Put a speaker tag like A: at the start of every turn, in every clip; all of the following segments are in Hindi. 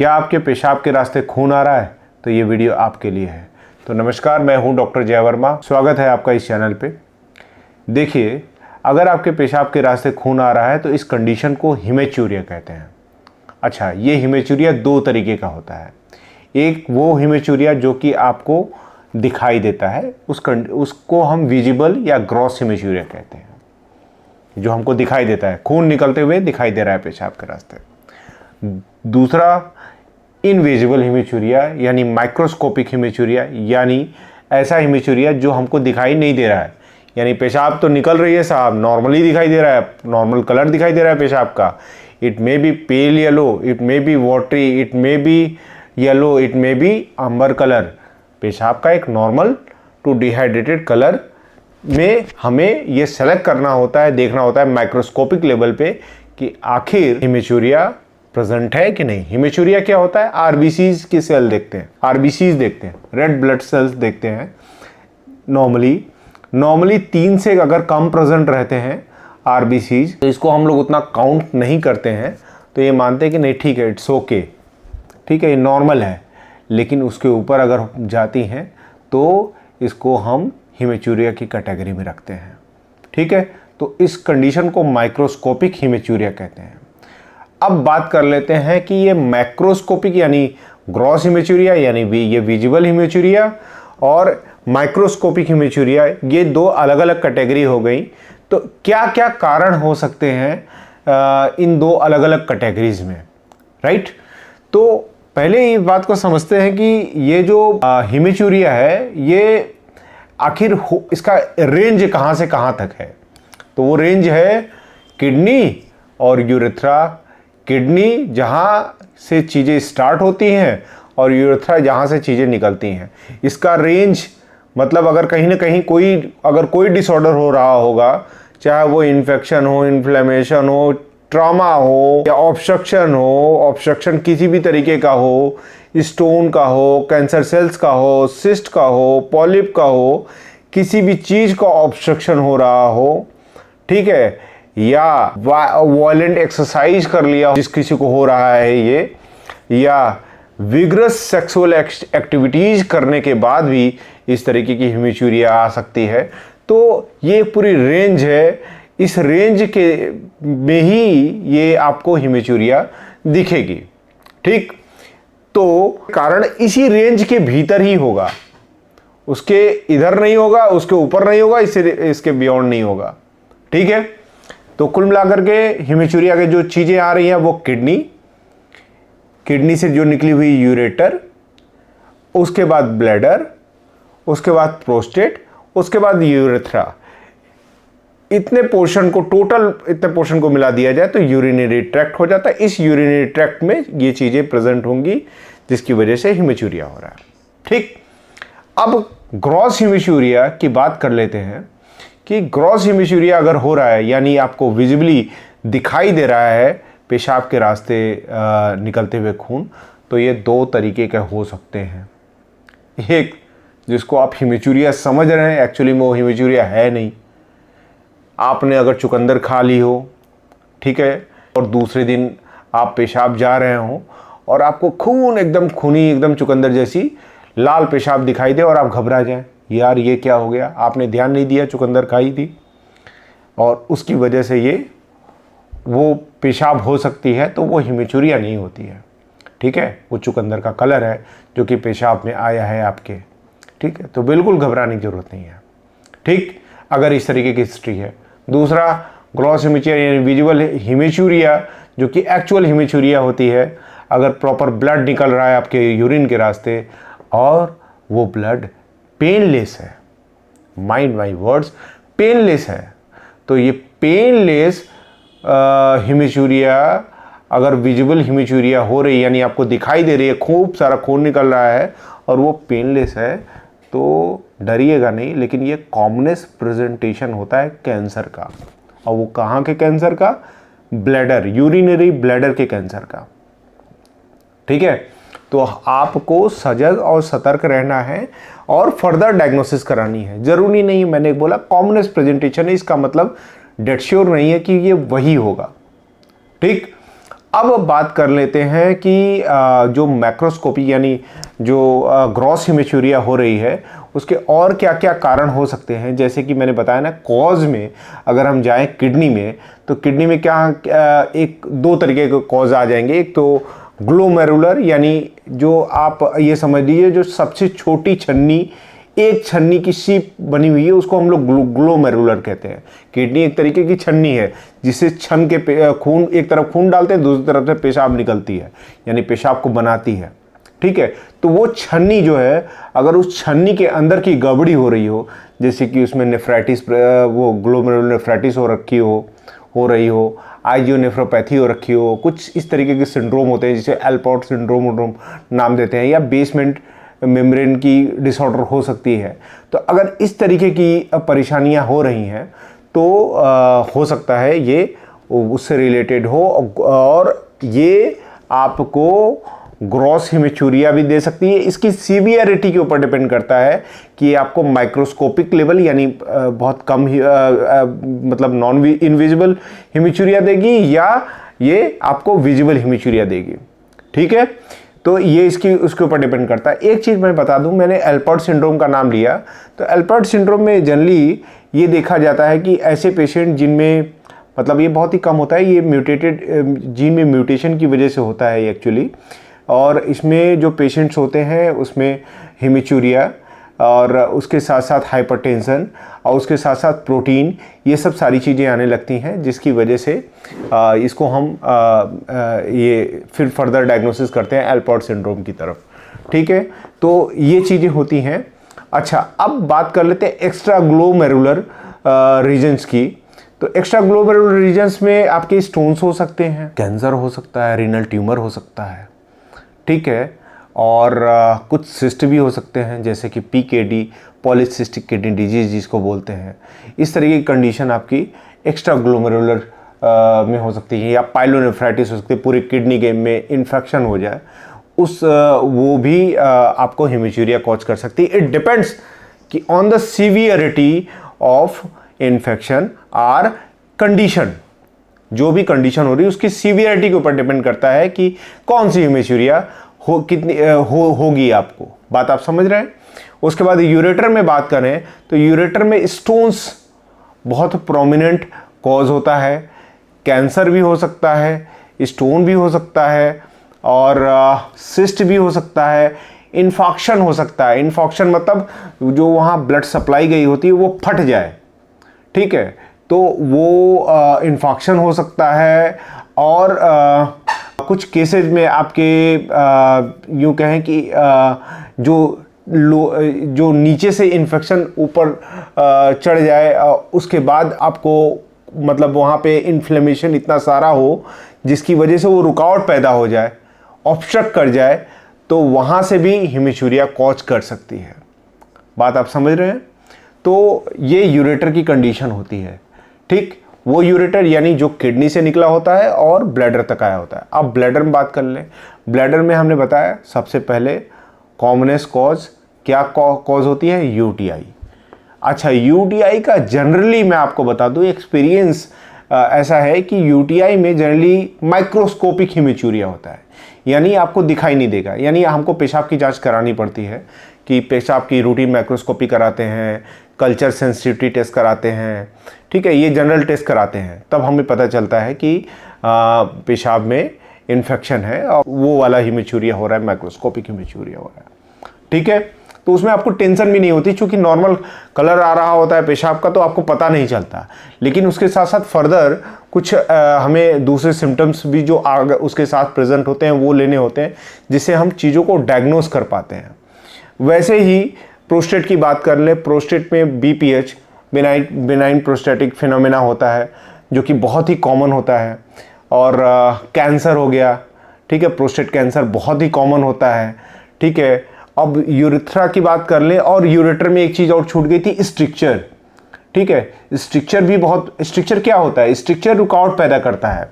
A: क्या आपके पेशाब के रास्ते खून आ रहा है? तो ये वीडियो आपके लिए है। तो नमस्कार, मैं हूं डॉक्टर जय वर्मा। स्वागत है आपका इस चैनल पे। देखिए, अगर आपके पेशाब के रास्ते खून आ रहा है तो इस कंडीशन को हिमेचूरिया कहते हैं। अच्छा, ये हिमेचूरिया दो तरीके का होता है। एक वो हिमेचूरिया जो कि आपको दिखाई देता है, उसको हम विजिबल या ग्रॉस हिमेचूरिया कहते हैं, जो हमको दिखाई देता है, खून निकलते हुए दिखाई दे रहा है पेशाब के रास्ते। दूसरा इनविजिबल हिमेचूरिया यानी माइक्रोस्कोपिक हिमेचूरिया, यानी ऐसा हिमेचूरिया जो हमको दिखाई नहीं दे रहा है। यानी पेशाब तो निकल रही है साहब, नॉर्मली दिखाई दे रहा है, नॉर्मल कलर दिखाई दे रहा है पेशाब का। It may be pale yellow, it may be watery, it may be yellow, it may be amber colour. पेशाब का एक नॉर्मल टू डिहाइड्रेटेड कलर में हमें ये सेलेक्ट करना होता है, देखना होता है माइक्रोस्कोपिक लेवल पे कि आखिर हिमेचूरिया प्रेजेंट है कि नहीं। हिमेचूरिया क्या होता है? आरबीसीज के सेल देखते हैं, आरबीसीज देखते हैं, रेड ब्लड सेल्स देखते हैं। नॉर्मली 3 से अगर कम प्रेजेंट रहते हैं आरबीसीज, तो इसको हम लोग उतना काउंट नहीं करते हैं, तो ये मानते हैं कि नहीं ठीक है, इट्स ओके, ठीक है, ये नॉर्मल है। लेकिन उसके ऊपर अगर जाती हैं तो इसको हम हिमेचूरिया की कैटेगरी में रखते हैं, ठीक है। तो इस कंडीशन को माइक्रोस्कोपिक हिमेचूरिया कहते हैं। अब बात कर लेते हैं कि ये मैक्रोस्कोपिक यानी ग्रॉस हिमेचूरिया यानी ये विजिबल हिमेचूरिया और माइक्रोस्कोपिक हिमेचूरिया, ये दो अलग अलग कैटेगरी हो गई। तो क्या क्या कारण हो सकते हैं इन दो अलग अलग कैटेगरीज में, राइट। तो पहले इस बात को समझते हैं कि ये जो हिमेचूरिया है, ये आखिर इसका रेंज कहाँ से कहाँ तक है। तो वो रेंज है किडनी और यूरेथ्रा। किडनी जहाँ से चीज़ें स्टार्ट होती हैं और यूरेथ्रा जहाँ से चीज़ें निकलती हैं। इसका रेंज मतलब अगर कहीं ना कहीं कोई डिसऑर्डर हो रहा होगा, चाहे वो इन्फेक्शन हो, इन्फ्लेमेशन हो, ट्रॉमा हो या ऑब्स्ट्रक्शन किसी भी तरीके का हो, स्टोन का हो, कैंसर सेल्स का हो, सिस्ट का हो, पॉलिप का हो, किसी भी चीज़ का ऑब्स्ट्रक्शन हो रहा हो, ठीक है, या वायलेंट एक्सरसाइज कर लिया जिस किसी को हो रहा है ये, या विग्रस सेक्सुअल एक्टिविटीज करने के बाद भी इस तरीके की हिमेचूरिया आ सकती है। तो ये पूरी रेंज है, इस रेंज के में ही ये आपको हिमेचूरिया दिखेगी, ठीक। तो कारण इसी रेंज के भीतर ही होगा, उसके इधर नहीं होगा, उसके ऊपर नहीं होगा, इसके बियॉन्ड नहीं होगा, ठीक है। तो कुल मिलाकर के हिमेचूरिया के जो चीज़ें आ रही हैं वो किडनी से जो निकली हुई यूरेटर, उसके बाद ब्लैडर, उसके बाद प्रोस्टेट, उसके बाद यूरेथ्रा। इतने पोर्शन को मिला दिया जाए तो यूरिनरी ट्रैक्ट हो जाता है। इस यूरिनरी ट्रैक्ट में ये चीज़ें प्रेजेंट होंगी जिसकी वजह से हिमेचूरिया हो रहा है, ठीक। अब ग्रॉस हिमेचूरिया की बात कर लेते हैं कि ग्रॉस हिमेचूरिया अगर हो रहा है यानी आपको विजिबली दिखाई दे रहा है पेशाब के रास्ते निकलते हुए खून, तो ये दो तरीके के हो सकते हैं। एक जिसको आप हिमेचूरिया समझ रहे हैं, एक्चुअली में वो हिमेचूरिया है नहीं। आपने अगर चुकंदर खा ली हो, ठीक है, और दूसरे दिन आप पेशाब जा रहे हो और आपको खून एकदम खूनी, एकदम चुकंदर जैसी लाल पेशाब दिखाई दे और आप घबरा जाएं, यार ये क्या हो गया, आपने ध्यान नहीं दिया, चुकंदर खाई थी और उसकी वजह से ये वो पेशाब हो सकती है, तो वो हिमेचूरिया नहीं होती है, ठीक है। वो चुकंदर का कलर है जो कि पेशाब में आया है आपके, ठीक है। तो बिल्कुल घबराने की जरूरत नहीं है, ठीक, अगर इस तरीके की हिस्ट्री है। दूसरा ग्रॉस हिमेचूरिया यानी विजुअल हिमेचूरिया जो कि एक्चुअल हिमेचूरिया होती है, अगर प्रॉपर ब्लड निकल रहा है आपके यूरिन के रास्ते और वो ब्लड पेनलेस है, माइंड माई वर्ड्स, पेनलेस है। तो ये पेनलेस हिमेचूरिया अगर विजिबल हिमेचूरिया हो रही है यानी आपको दिखाई दे रही है, खूब सारा खून निकल रहा है और वो पेनलेस है, तो डरिएगा नहीं। लेकिन ये कॉमनेस्ट प्रेजेंटेशन होता है कैंसर का, और वो कहाँ के कैंसर का? ब्लैडर, यूरिनरी ब्लैडर के कैंसर का, ठीक है। तो आपको सजग और सतर्क रहना है और फर्दर डायग्नोसिस करानी है। जरूरी नहीं, मैंने बोला कॉमनेस्ट प्रेजेंटेशन है, इसका मतलब डेट श्योर नहीं है कि ये वही होगा, ठीक। अब बात कर लेते हैं कि जो मैक्रोस्कोपी यानी जो ग्रॉस हिमेचुरिया हो रही है उसके और क्या क्या कारण हो सकते हैं। जैसे कि मैंने बताया ना, कॉज में अगर हम जाएं किडनी में, तो किडनी में क्या एक दो तरीके के कॉज आ जाएंगे। एक तो ग्लोमेरुलर, यानी जो आप ये समझ लीजिए जो सबसे छोटी छन्नी, एक छन्नी की शीप बनी हुई है, उसको हम लोग ग्लोमेरुलर कहते हैं। किडनी एक तरीके की छन्नी है जिसे छन के खून, एक तरफ खून डालते हैं, दूसरी तरफ से पेशाब निकलती है, यानी पेशाब को बनाती है। ठीक है, तो वो छन्नी जो है, अगर उस छन्नी के अंदर की गड़बड़ी हो रही हो, जैसे कि उसमें नेफ्राइटिस, वो ग्लोमेरुलर नेफ्राइटिस हो रही हो, आइजियोनेफ्रोपैथी हो रखी हो, कुछ इस तरीके के सिंड्रोम होते हैं जिसे एल्पोर्ट सिंड्रोम नाम देते हैं, या बेसमेंट मेम्ब्रेन की डिसऑर्डर हो सकती है। तो अगर इस तरीके की परेशानियां हो रही हैं तो हो सकता है ये उससे रिलेटेड हो, और ये आपको ग्रॉस हिमेचुरिया भी दे सकती है। इसकी सीवियरिटी के ऊपर डिपेंड करता है कि आपको माइक्रोस्कोपिक लेवल यानी बहुत कम मतलब नॉन इनविजिबल हिमेचुरिया देगी, या ये आपको विजिबल हिमेचुरिया देगी। ठीक है, तो ये इसकी उसके ऊपर डिपेंड करता है। एक चीज़ मैं बता दूं, मैंने एल्पर्ट सिंड्रोम का नाम लिया, तो एल्पर्ट सिंड्रोम में जनरली ये देखा जाता है कि ऐसे पेशेंट जिनमें, मतलब ये बहुत ही कम होता है, ये म्यूटेटेड जीन में म्यूटेशन की वजह से होता है एक्चुअली, और इसमें जो पेशेंट्स होते हैं उसमें हिमेचुरिया और उसके साथ साथ हाइपरटेंशन और उसके साथ साथ प्रोटीन, ये सब सारी चीज़ें आने लगती हैं, जिसकी वजह से इसको हम ये फिर फर्दर डायग्नोसिस करते हैं एल्पर्ट सिंड्रोम की तरफ। ठीक है, तो ये चीज़ें होती हैं। अच्छा, अब बात कर लेते हैं एक्स्ट्रा ग्लोमेरुलर रीजन्स की। तो एक्स्ट्रा ग्लोमेरुलर रीजन्स में आपके स्टोन्स हो सकते हैं, कैंसर हो सकता है, रीनल ट्यूमर हो सकता है। ठीक है, और कुछ सिस्ट भी हो सकते हैं, जैसे कि PKD, पॉलीसिस्टिक किडनी डिजीज जिसको बोलते हैं। इस तरह की कंडीशन आपकी एक्स्ट्रा ग्लोमेरुलर में हो सकती है, या पाइलोनेफ्राइटिस हो सकती है, पूरी किडनी के में इन्फेक्शन हो जाए, वो भी आपको हिमेचुरिया कॉज कर सकती है। इट डिपेंड्स कि on the severity of infection or condition, जो भी कंडीशन हो रही है उसकी सीवियरिटी के ऊपर डिपेंड करता है कि कौन सी हिमेचुरिया होगी आपको। बात आप समझ रहे हैं। उसके बाद यूरेटर में बात करें तो यूरेटर में स्टोन्स बहुत प्रोमिनेंट कॉज होता है। कैंसर भी हो सकता है, स्टोन भी हो सकता है, और सिस्ट भी हो सकता है, इन्फॉक्शन हो सकता है। इन्फॉक्शन मतलब जो वहाँ ब्लड सप्लाई गई होती है वो फट जाए। ठीक है, तो वो इन्फॉक्शन हो सकता है। और कुछ केसेस में आपके यूँ कहें कि जो नीचे से इन्फेक्शन ऊपर चढ़ जाए, उसके बाद आपको मतलब वहाँ पे इन्फ्लेमेशन इतना सारा हो जिसकी वजह से वो रुकावट पैदा हो जाए, ऑब्स्ट्रक्ट कर जाए, तो वहाँ से भी हिमेचुरिया कॉज कर सकती है। बात आप समझ रहे हैं। तो ये यूरेटर की कंडीशन होती है। ठीक, वो यूरेटर यानी जो किडनी से निकला होता है और ब्लैडर तक आया होता है। अब ब्लैडर में बात कर लें। ब्लैडर में हमने बताया सबसे पहले कॉमनेस्ट कॉज क्या कॉज होती है, UTI। अच्छा, UTI का जनरली मैं आपको बता दूं एक्सपीरियंस ऐसा है कि UTI में जनरली माइक्रोस्कोपिक हिमेचुरिया होता है, यानी आपको दिखाई नहीं देगा। यानी हमको पेशाब की जांच करानी पड़ती है कि पेशाब की रूटीन माइक्रोस्कोपी कराते हैं, कल्चर सेंसिटिविटी टेस्ट कराते हैं। ठीक है, ये जनरल टेस्ट कराते हैं, तब हमें पता चलता है कि पेशाब में इन्फेक्शन है और वो वाला हिमेचुरिया हो रहा है, माइक्रोस्कोपिक हिमेचुरिया हो रहा है। ठीक है, तो उसमें आपको टेंशन भी नहीं होती, क्योंकि नॉर्मल कलर आ रहा होता है पेशाब का, तो आपको पता नहीं चलता। लेकिन उसके साथ साथ फर्दर कुछ हमें दूसरे सिम्टम्स भी जो उसके साथ प्रेजेंट होते हैं वो लेने होते हैं, जिससे हम चीज़ों को डायग्नोस कर पाते हैं। वैसे ही प्रोस्टेट की बात कर ले, प्रोस्टेट में BPH, बिनाइन प्रोस्टेटिक फिनोमेना होता है, जो कि बहुत ही कॉमन होता है। और कैंसर हो गया, ठीक है, प्रोस्टेट कैंसर बहुत ही कॉमन होता है। ठीक है, अब यूरेथ्रा की बात कर ले, और यूरेटर में एक चीज़ और छूट गई थी, स्ट्रिक्चर। ठीक है, स्ट्रिक्चर भी बहुत, स्ट्रिक्चर क्या होता है, स्ट्रिक्चर रुकावट पैदा करता है।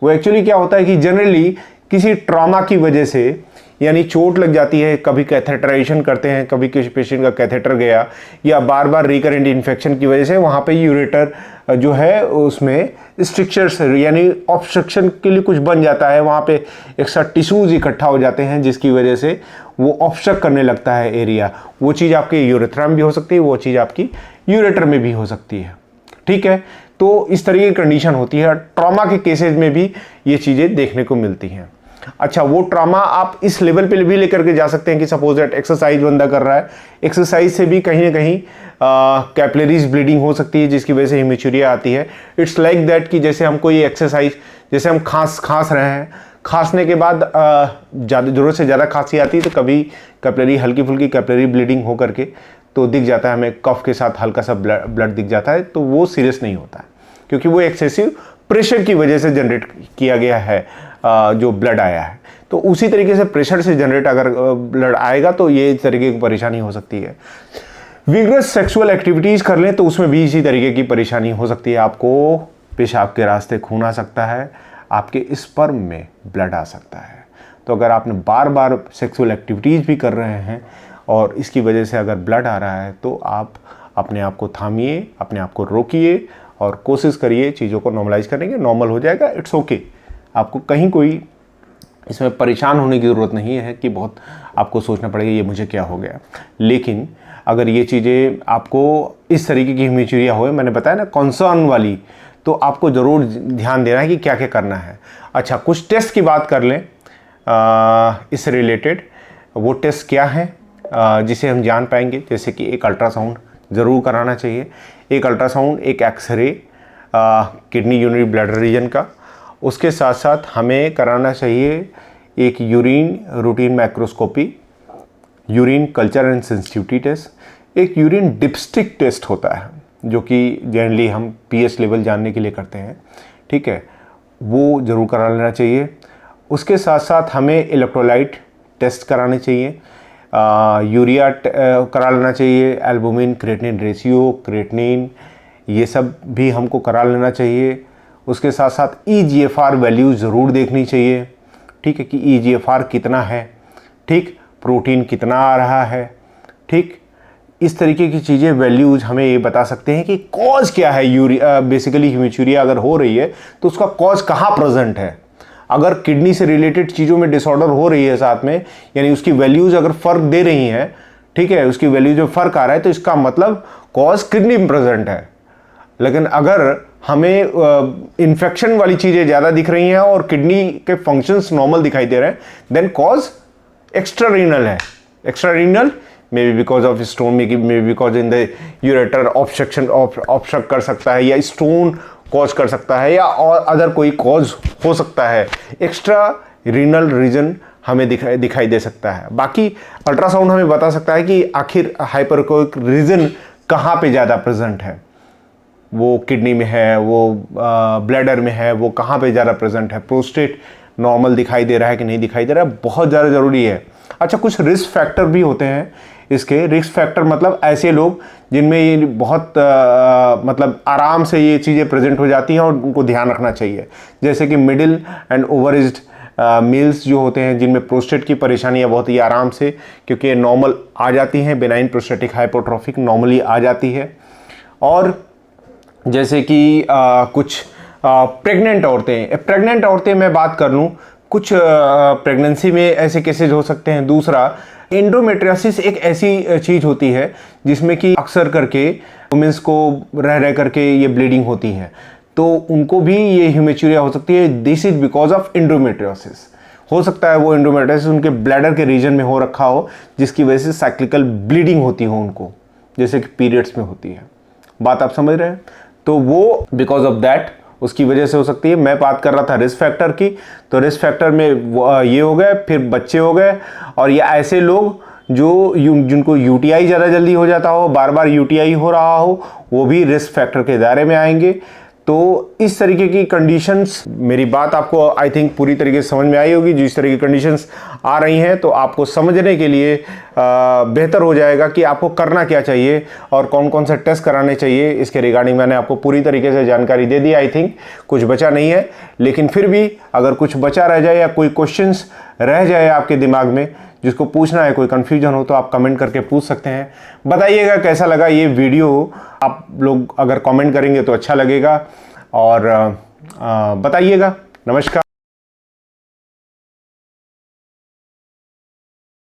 A: वो एक्चुअली क्या होता है कि जनरली किसी ट्रॉमा की वजह से यानी चोट लग जाती है, कभी कैथेटराइजेशन करते हैं, कभी किसी पेशेंट का कैथेटर गया या बार बार रिकरेंट इन्फेक्शन की वजह से वहाँ पे यूरेटर जो है उसमें स्ट्रिक्चर्स यानी ऑब्स्ट्रक्शन के लिए कुछ बन जाता है, वहाँ पे एक्स्ट्रा टिश्यूज इकट्ठा हो जाते हैं जिसकी वजह से वो ऑब्स्ट्रक्ट करने लगता है एरिया। वो चीज़ आपके यूरेथ्रा में भी हो सकती है, वो चीज़ आपकी यूरेटर में भी हो सकती है। ठीक है, तो इस तरह की कंडीशन होती है। ट्रॉमा के केसेज में भी ये चीज़ें देखने को मिलती हैं। अच्छा, वो ट्रॉमा आप इस लेवल पे भी लेकर के जा सकते हैं कि सपोज दैट एक्सरसाइज बंदा कर रहा है, एक्सरसाइज से भी कहीं ना कहीं कैपिलरीज ब्लीडिंग हो सकती है जिसकी वजह से हेमिचूरिया आती है। इट्स लाइक दैट कि जैसे हम कोई एक्सरसाइज, जैसे हम खांस रहे हैं, खांसने के बाद ज़्यादा ज़रूरत से ज़्यादा खांसी आती है तो कभी कैपिलरी हल्की फुल्की कैपिलरी ब्लीडिंग हो करके तो दिख जाता है, हमें कफ के साथ हल्का सा ब्लड दिख जाता है, तो वो सीरियस नहीं होता है क्योंकि वो एक्सेसिव प्रेशर की वजह से जनरेट किया गया है जो ब्लड आया है। तो उसी तरीके से प्रेशर से जनरेट अगर ब्लड आएगा तो ये इस तरीके की परेशानी हो सकती है। विगरस सेक्सुअल एक्टिविटीज़ कर लें तो उसमें भी इसी तरीके की परेशानी हो सकती है। आपको पेशाब के रास्ते खून आ सकता है, आपके स्पर्म में ब्लड आ सकता है। तो अगर आपने बार बार सेक्सुअल एक्टिविटीज़ भी कर रहे हैं और इसकी वजह से अगर ब्लड आ रहा है तो आप अपने आप को थामिए, अपने आप को रोकिए और कोशिश करिए चीज़ों को नॉर्मलाइज करने की। नॉर्मल हो जाएगा, इट्स ओके। आपको कहीं कोई इसमें परेशान होने की ज़रूरत नहीं है कि बहुत आपको सोचना पड़ेगा ये मुझे क्या हो गया। लेकिन अगर ये चीज़ें आपको इस तरीके की हेमिचूरिया हो, मैंने बताया ना कंसर्न वाली, तो आपको ज़रूर ध्यान देना है कि क्या क्या करना है। अच्छा, कुछ टेस्ट की बात कर लें इससे रिलेटेड। वो टेस्ट क्या है जिसे हम जान पाएंगे, जैसे कि एक अल्ट्रासाउंड ज़रूर कराना चाहिए। एक अल्ट्रासाउंड, एक x-ray kidney urinary bladder region का, उसके साथ साथ हमें कराना चाहिए एक urine routine microscopy, urine culture and sensitivity test, एक यूरिन डिपस्टिक टेस्ट होता है जो कि जनरली हम पीएच लेवल जानने के लिए करते हैं। ठीक है, वो ज़रूर करा लेना चाहिए। उसके साथ साथ हमें इलेक्ट्रोलाइट टेस्ट कराने चाहिए, यूरिया करा लेना चाहिए, एल्बुमिन क्रेटिनिन रेशियो, क्रेटिनिन, ये सब भी हमको करा लेना चाहिए। उसके साथ साथ EGFR वैल्यू ज़रूर देखनी चाहिए। ठीक है, कि EGFR कितना है, ठीक, प्रोटीन कितना आ रहा है, ठीक, इस तरीके की चीज़ें वैल्यूज हमें ये बता सकते हैं कि कॉज क्या है। बेसिकली हेमिचूरिया अगर हो रही है तो उसका कॉज कहाँ प्रेजेंट है। अगर किडनी से रिलेटेड चीज़ों में डिसऑर्डर हो रही है साथ में, यानी उसकी वैल्यूज अगर फ़र्क दे रही हैं, ठीक है, उसकी वैल्यूज में फ़र्क आ रहा है तो इसका मतलब कॉज किडनी में प्रेजेंट है। लेकिन अगर हमें इन्फेक्शन वाली चीज़ें ज़्यादा दिख रही हैं और किडनी के फंक्शंस नॉर्मल दिखाई दे रहे हैं, देन कॉज एक्स्ट्रा रीनल है। Extra renal may be because of stone, may be because in the ureter obstruct कर सकता है, या स्टोन कॉज कर सकता है, या और अदर कोई कॉज हो सकता है। एक्स्ट्रा रीनल रीजन हमें दिखाई दे सकता है। बाकी अल्ट्रासाउंड हमें बता सकता है कि आखिर हाइपरकोइक रीजन कहाँ पे ज़्यादा प्रेजेंट है, वो किडनी में है, वो ब्लैडर में है, वो कहाँ पे ज़्यादा प्रेजेंट है, प्रोस्टेट नॉर्मल दिखाई दे रहा है कि नहीं दिखाई दे रहा है, बहुत ज़्यादा ज़रूरी है। अच्छा, कुछ रिस्क फैक्टर भी होते हैं इसके। रिस्क फैक्टर मतलब ऐसे लोग जिनमें ये बहुत मतलब आराम से ये चीज़ें प्रेजेंट हो जाती हैं और उनको ध्यान रखना चाहिए, जैसे कि middle and over aged males जो होते हैं जिनमें प्रोस्टेट की परेशानियाँ बहुत ही आराम से, क्योंकि नॉर्मल आ जाती हैं, बेनाइन प्रोस्टेटिक हाइपोट्रोफिक नॉर्मली आ जाती है। और जैसे कि कुछ प्रेग्नेंट औरतें मैं बात कर लूँ, कुछ प्रेगनेंसी में ऐसे केसेज हो सकते हैं। दूसरा, एंडोमेट्रियोसिस एक ऐसी चीज़ होती है जिसमें कि अक्सर करके वुमेंस को रह करके ये ब्लीडिंग होती है, तो उनको भी ये हेमिचूरिया हो सकती है। This is because of endometriosis. हो सकता है वो एंडोमेट्रियोसिस उनके ब्लैडर के रीजन में हो रखा हो, जिसकी वजह से साइक्लिकल ब्लीडिंग होती हो उनको, जैसे कि पीरियड्स में होती है। बात आप समझ रहे हैं? तो वो बिकॉज ऑफ दैट उसकी वजह से हो सकती है। मैं बात कर रहा था रिस्क फैक्टर की, तो रिस्क फैक्टर में ये हो गए, फिर बच्चे हो गए, और ये ऐसे लोग जिनको यूटीआई ज़्यादा जल्दी हो जाता हो, बार बार यूटीआई हो रहा हो, वो भी रिस्क फैक्टर के दायरे में आएंगे। तो इस तरीके की कंडीशंस, मेरी बात आपको आई थिंक पूरी तरीके से समझ में आई होगी। जिस तरह की कंडीशंस आ रही हैं तो आपको समझने के लिए बेहतर हो जाएगा कि आपको करना क्या चाहिए और कौन कौन से टेस्ट कराने चाहिए। इसके रिगार्डिंग मैंने आपको पूरी तरीके से जानकारी दे दी। आई थिंक कुछ बचा नहीं है, लेकिन फिर भी अगर कुछ बचा रह जाए या कोई क्वेश्चंस रह जाए आपके दिमाग में, जिसको पूछना है, कोई कन्फ्यूजन हो तो आप कमेंट करके पूछ सकते हैं। बताइएगा कैसा लगा ये वीडियो, आप लोग अगर कमेंट करेंगे तो अच्छा लगेगा, और बताइएगा। नमस्कार।